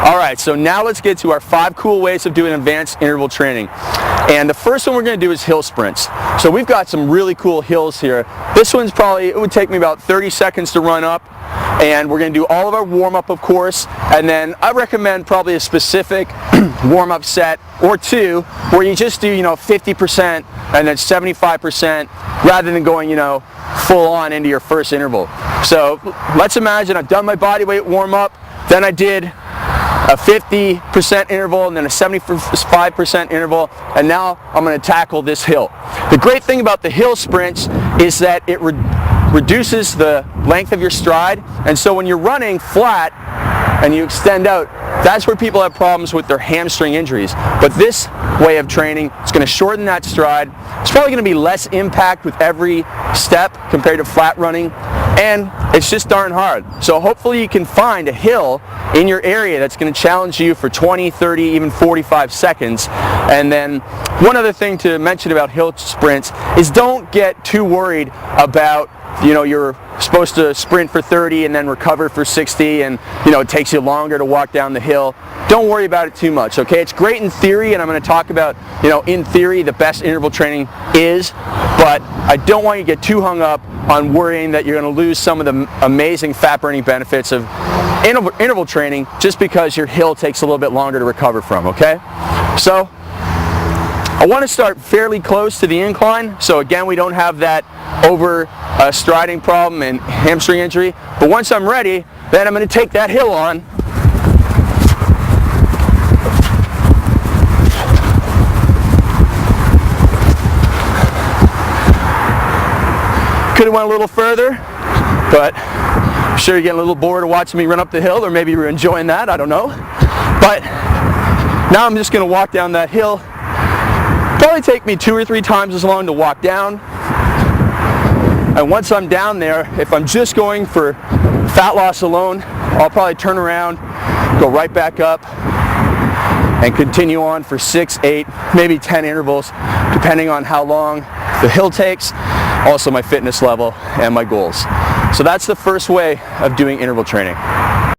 All right, so now let's get to our 5 cool ways of doing advanced interval training. And the first one we're going to do is hill sprints. So we've got some really cool hills here. This one's probably, it would take me about 30 seconds to run up. And we're going to do all of our warm-up, of course, and then I recommend probably a specific warm-up set or two where you just do, 50% and then 75% rather than going, full on into your first interval. So let's imagine I've done my body weight warm-up, then I did a 50% interval and then a 75% interval, and now I'm going to tackle this hill. The great thing about the hill sprints is that it reduces the length of your stride, and so when you're running flat and you extend out, that's where people have problems with their hamstring injuries. But this way of training is going to shorten that stride. It's probably going to be less impact with every step compared to flat running, and it's just darn hard. So hopefully you can find a hill in your area that's going to challenge you for 20, 30, even 45 seconds. And then one other thing to mention about hill sprints is don't get too worried about you're supposed to sprint for 30 and then recover for 60, and it takes you longer to walk down the hill. Don't worry about it too much, okay? It's great in theory, and I'm going to talk about, in theory, the best interval training is, but I don't want you to get too hung up on worrying that you're going to lose some of the amazing fat burning benefits of interval training just because your hill takes a little bit longer to recover from, okay? So I want to start fairly close to the incline, so again we don't have that over striding problem and hamstring injury. But once I'm ready, then I'm going to take that hill on. Could have went a little further, but I'm sure you're getting a little bored of watching me run up the hill, or maybe you're enjoying that, I don't know. But now I'm just going to walk down that hill. Probably take me 2 or 3 times as long to walk down. And once I'm down there, if I'm just going for fat loss alone, I'll probably turn around, go right back up, and continue on for 6, 8, maybe 10 intervals, depending on how long the hill takes, also my fitness level and my goals. So that's the first way of doing interval training.